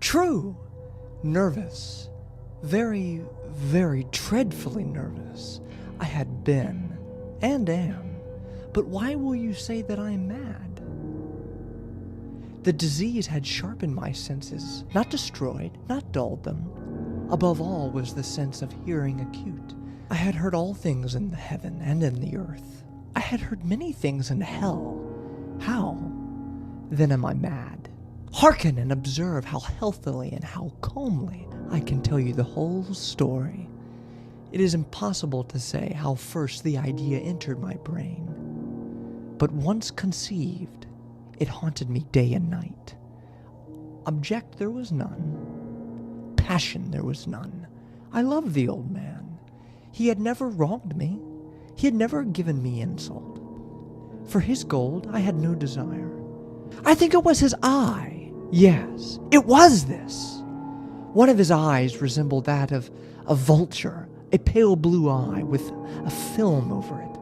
True. Nervous. Very, very dreadfully nervous. I had been, and am. But why will you say that I am mad? The disease had sharpened my senses, not destroyed, not dulled them. Above all was the sense of hearing acute. I had heard all things in the heaven and in the earth. I had heard many things in hell. How? Then am I mad? Hearken and observe how healthily and how calmly I can tell you the whole story. It is impossible to say how first the idea entered my brain. But once conceived, it haunted me day and night. Object there was none. Passion there was none. I loved the old man. He had never wronged me. He had never given me insult. For his gold I had no desire. I think it was his eye. Yes, it was this. One of his eyes resembled that of a vulture, a pale blue eye with a film over it.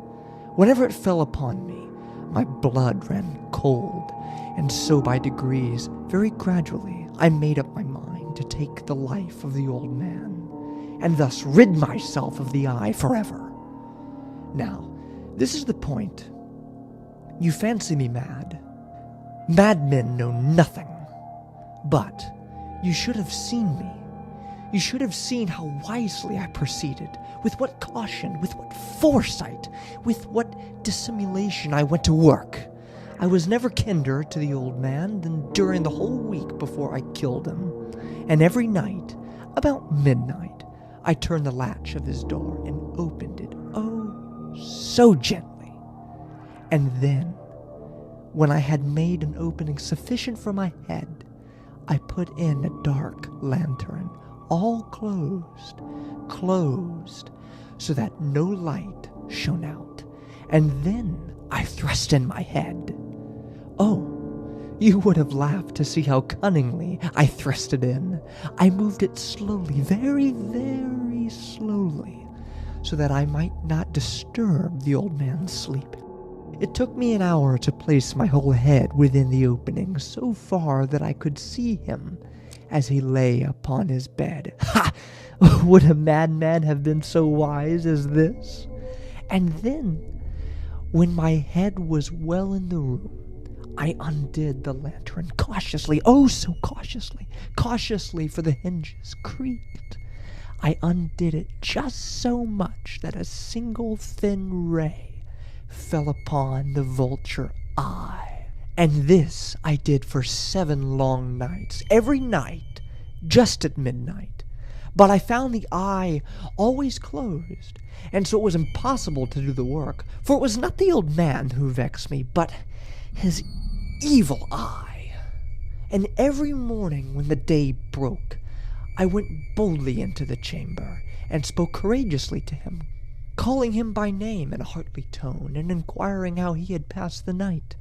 Whenever it fell upon me, my blood ran cold, and so by degrees, very gradually, I made up my mind to take the life of the old man, and thus rid myself of the eye forever. Now, this is the point. You fancy me mad. Madmen know nothing. But you should have seen me. You should have seen how wisely I proceeded, with what caution, with what foresight, with what dissimulation I went to work. I was never kinder to the old man than during the whole week before I killed him. And every night, about midnight, I turned the latch of his door and opened it, oh, so gently. And then, when I had made an opening sufficient for my head, I put in a dark lantern, all closed, so that no light shone out, and then I thrust in my head. Oh, you would have laughed to see how cunningly I thrust it in. I moved it slowly, very, very slowly, so that I might not disturb the old man's sleep. It took me an hour to place my whole head within the opening so far that I could see him as he lay upon his bed. Ha! Would a madman have been so wise as this? And then, when my head was well in the room, I undid the lantern cautiously, oh so cautiously, for the hinges creaked. I undid it just so much that a single thin ray fell upon the vulture eye. And this I did for 7 long nights, every night, just at midnight. But I found the eye always closed, and so it was impossible to do the work, for it was not the old man who vexed me, but his evil eye. And every morning when the day broke, I went boldly into the chamber, and spoke courageously to him, calling him by name in a hearty tone, and inquiring how he had passed the night.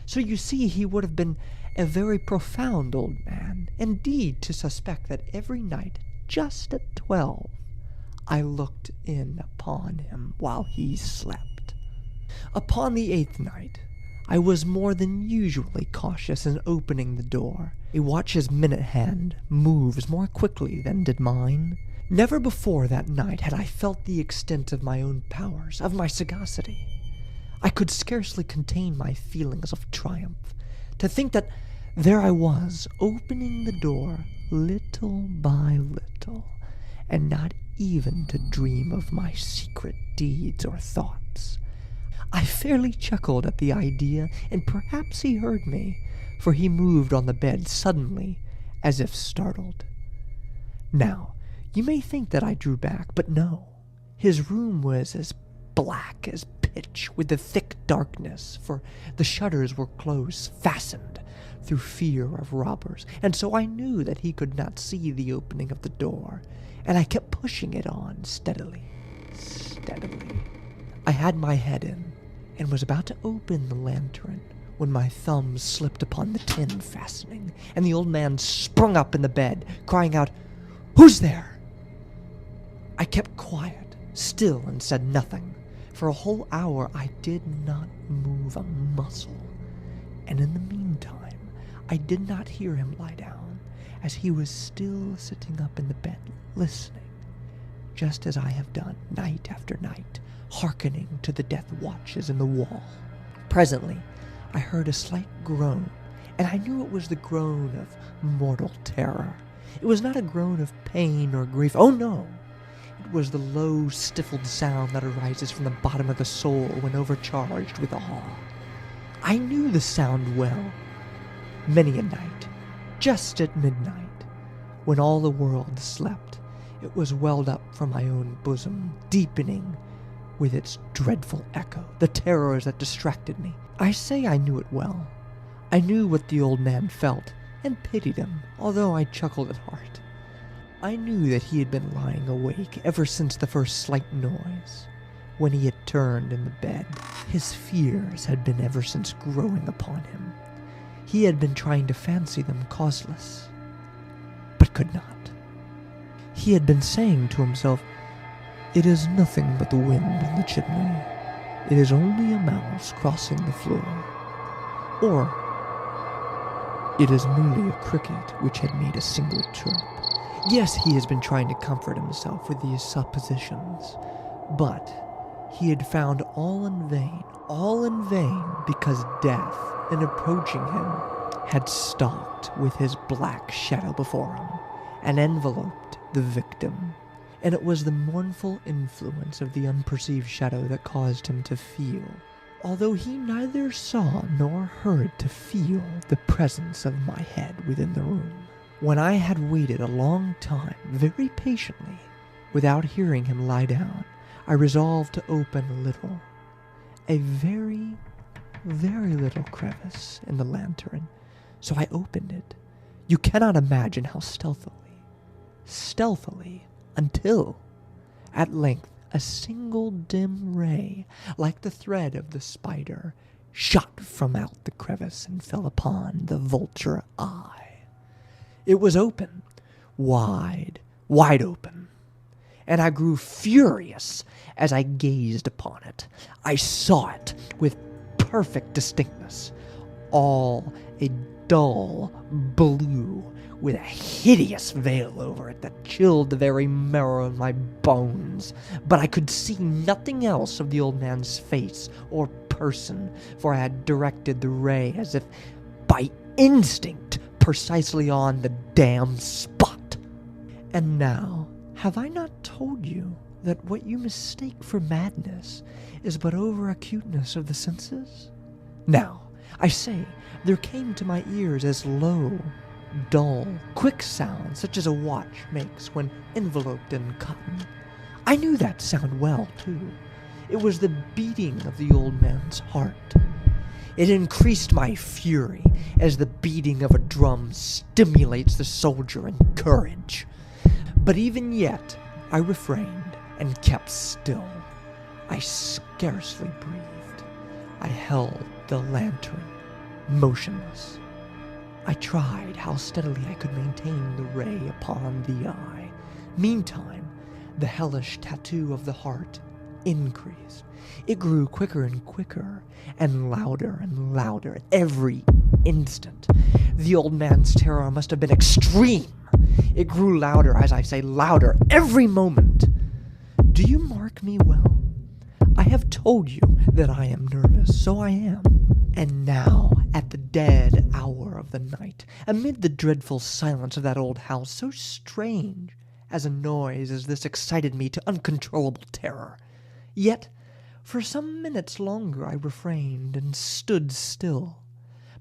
So you see he would have been a very profound old man, indeed, to suspect that every night, just at 12, I looked in upon him while he slept. Upon the 8th night, I was more than usually cautious in opening the door. A watch's minute hand moves more quickly than did mine. Never before that night had I felt the extent of my own powers, of my sagacity. I could scarcely contain my feelings of triumph, to think that there I was, opening the door little by little, and not even to dream of my secret deeds or thoughts. I fairly chuckled at the idea, and perhaps he heard me, for he moved on the bed suddenly, as if startled. Now, you may think that I drew back, but no. His room was as black as pitch with the thick darkness, for the shutters were close fastened through fear of robbers, and so I knew that he could not see the opening of the door, and I kept pushing it on steadily. I had my head in, and was about to open the lantern, when my thumb slipped upon the tin fastening, and the old man sprung up in the bed, crying out, "Who's there?" I kept quiet, still, and said nothing. For a whole hour I did not move a muscle, and in the meantime I did not hear him lie down, as he was still sitting up in the bed, listening, just as I have done night after night, hearkening to the death watches in the wall. Presently, I heard a slight groan, and I knew it was the groan of mortal terror. It was not a groan of pain or grief. Oh, no! It was the low, stifled sound that arises from the bottom of the soul when overcharged with awe. I knew the sound well. Many a night, just at midnight, when all the world slept, it was welled up from my own bosom, deepening with its dreadful echo the terrors that distracted me. I say I knew it well. I knew what the old man felt, and pitied him, although I chuckled at heart. I knew that he had been lying awake ever since the first slight noise. When he had turned in the bed, his fears had been ever since growing upon him. He had been trying to fancy them causeless, but could not. He had been saying to himself, "It is nothing but the wind in the chimney. It is only a mouse crossing the floor." Or, "It is merely a cricket which had made a single chirp." Yes, he has been trying to comfort himself with these suppositions, but he had found all in vain, because death, in approaching him, had stalked with his black shadow before him, and enveloped the victim. And it was the mournful influence of the unperceived shadow that caused him to feel, although he neither saw nor heard, to feel the presence of my head within the room. When I had waited a long time, very patiently, without hearing him lie down, I resolved to open a very, very little crevice in the lantern. So I opened it. You cannot imagine how stealthily, until, at length, a single dim ray, like the thread of the spider, shot from out the crevice and fell upon the vulture eye. It was open, wide open, and I grew furious as I gazed upon it. I saw it with perfect distinctness, all a dull blue, with a hideous veil over it that chilled the very marrow in my bones. But I could see nothing else of the old man's face or person, for I had directed the ray as if by instinct precisely on the damned spot. And now, have I not told you that what you mistake for madness is but over-acuteness of the senses? Now, I say, there came to my ears as low, dull, quick sounds such as a watch makes when enveloped in cotton. I knew that sound well, too. It was the beating of the old man's heart. It increased my fury as the beating of a drum stimulates the soldier in courage. But even yet, I refrained and kept still. I scarcely breathed. I held the lantern motionless. I tried how steadily I could maintain the ray upon the eye. Meantime, the hellish tattoo of the heart increased. It grew quicker and quicker, and louder at every instant. The old man's terror must have been extreme. It grew louder, as I say, louder, every moment. Do you mark me well? I have told you that I am nervous, so I am. And now, at the dead hour of the night, amid the dreadful silence of that old house, so strange as a noise as this excited me to uncontrollable terror. Yet, for some minutes longer I refrained and stood still.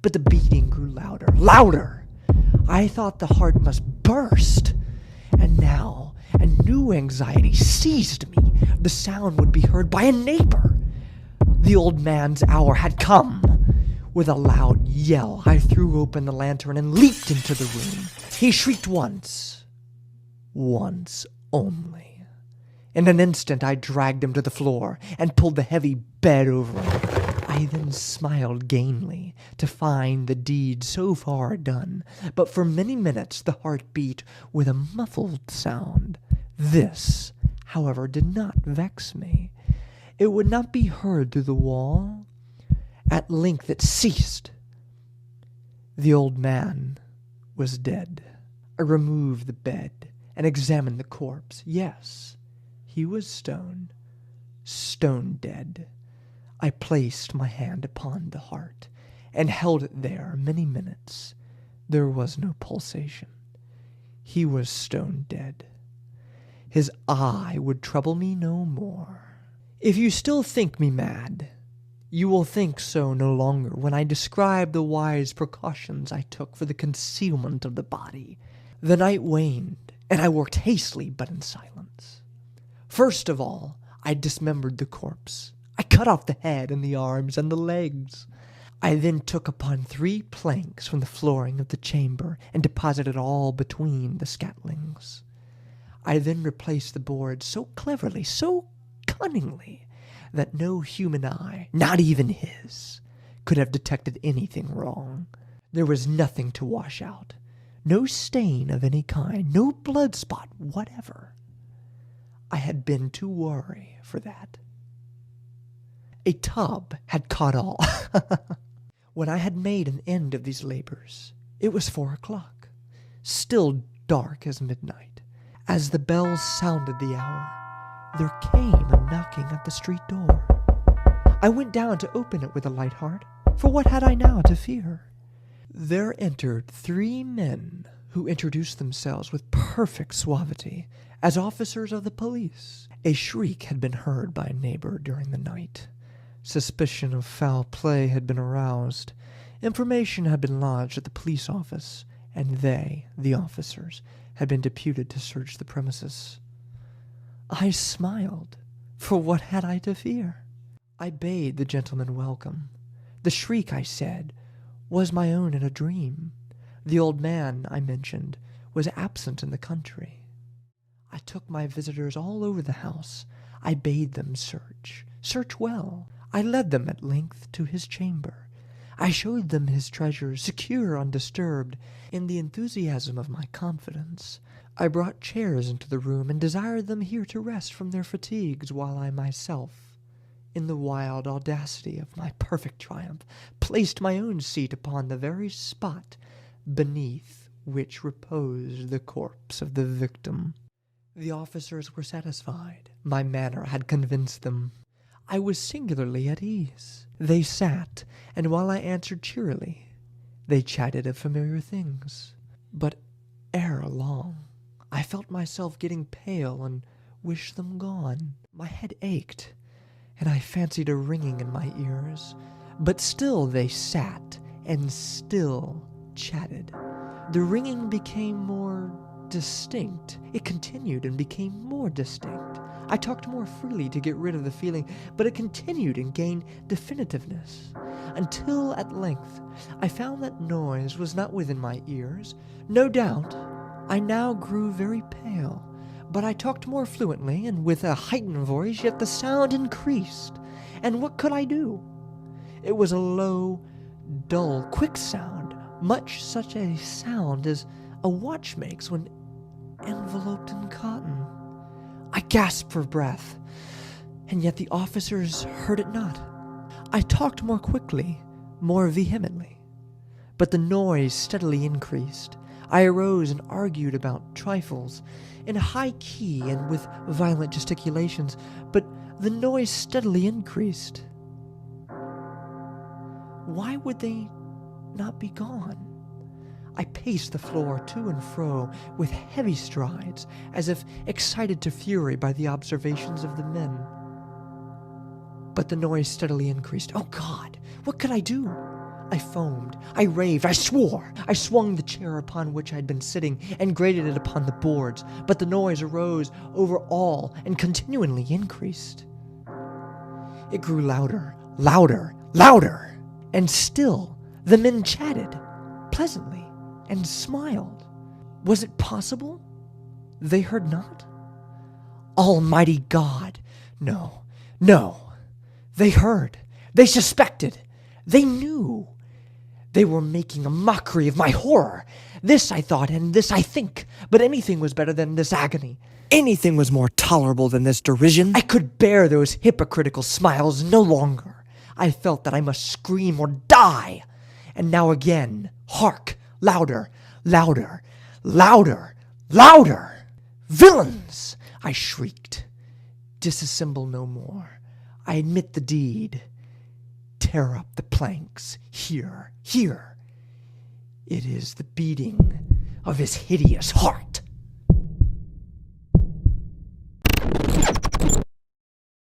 But the beating grew louder. I thought the heart must burst. And now a new anxiety seized me. The sound would be heard by a neighbor. The old man's hour had come. With a loud yell, I threw open the lantern and leaped into the room. He shrieked once only. In an instant, I dragged him to the floor and pulled the heavy bed over him. I then smiled gainly to find the deed so far done, but for many minutes the heart beat with a muffled sound. This, however, did not vex me. It would not be heard through the wall. At length it ceased. The old man was dead. I removed the bed and examined the corpse. Yes, he was stone dead. I placed my hand upon the heart and held it there many minutes. There was no pulsation. He was stone dead. His eye would trouble me no more. If you still think me mad, you will think so no longer when I describe the wise precautions I took for the concealment of the body. The night waned, and I worked hastily but in silence. First of all, I dismembered the corpse. I cut off the head and the arms and the legs. I then took upon 3 planks from the flooring of the chamber and deposited all between the scatlings. I then replaced the boards so cleverly, so cunningly, that no human eye, not even his, could have detected anything wrong. There was nothing to wash out, no stain of any kind, no blood spot whatever. I had been too wary for that. A tub had caught all. When I had made an end of these labors, it was 4 o'clock, still dark as midnight. As the bells sounded the hour, there came a knocking at the street door. I went down to open it with a light heart, for what had I now to fear? There entered 3 men who introduced themselves with perfect suavity as officers of the police. A shriek had been heard by a neighbor during the night. Suspicion of foul play had been aroused. Information had been lodged at the police office, and they, the officers, had been deputed to search the premises. I smiled, for what had I to fear? I bade the gentleman welcome. The shriek, I said, was my own in a dream. The old man, I mentioned, was absent in the country. I took my visitors all over the house. I bade them search well. I led them at length to his chamber. I showed them his treasures, secure, undisturbed. In the enthusiasm of my confidence, I brought chairs into the room and desired them here to rest from their fatigues, while I myself, in the wild audacity of my perfect triumph, placed my own seat upon the very spot beneath which reposed the corpse of the victim. The officers were satisfied. My manner had convinced them. I was singularly at ease. They sat, and while I answered cheerily, they chatted of familiar things. But ere long, I felt myself getting pale and wished them gone. My head ached, and I fancied a ringing in my ears. But still they sat, and still chatted. The ringing became more distinct. It continued and became more distinct. I talked more freely to get rid of the feeling, but it continued and gained definitiveness, until at length I found that noise was not within my ears. No doubt I now grew very pale, but I talked more fluently and with a heightened voice, yet the sound increased. And what could I do? It was a low, dull, quick sound, much such a sound as a watch makes when enveloped in cotton. I gasped for breath, and yet the officers heard it not. I talked more quickly, more vehemently, but the noise steadily increased. I arose and argued about trifles, in a high key and with violent gesticulations, but the noise steadily increased. Why would they not be gone? I paced the floor to and fro with heavy strides, as if excited to fury by the observations of the men. But the noise steadily increased. Oh God, what could I do? I foamed, I raved, I swore. I swung the chair upon which I had been sitting and grated it upon the boards, but the noise arose over all and continually increased. It grew louder, louder, louder, and still the men chatted pleasantly and smiled. Was it possible they heard not? Almighty God! No, no. They heard. They suspected. They knew. They were making a mockery of my horror. This I thought, and this I think. But anything was better than this agony. Anything was more tolerable than this derision. I could bear those hypocritical smiles no longer. I felt that I must scream or die. And now again, hark! Louder, louder, Louder! Louder! Villains! I shrieked. Disassemble no more. I admit the deed. Tear up the planks. Here, here. It is the beating of his hideous heart.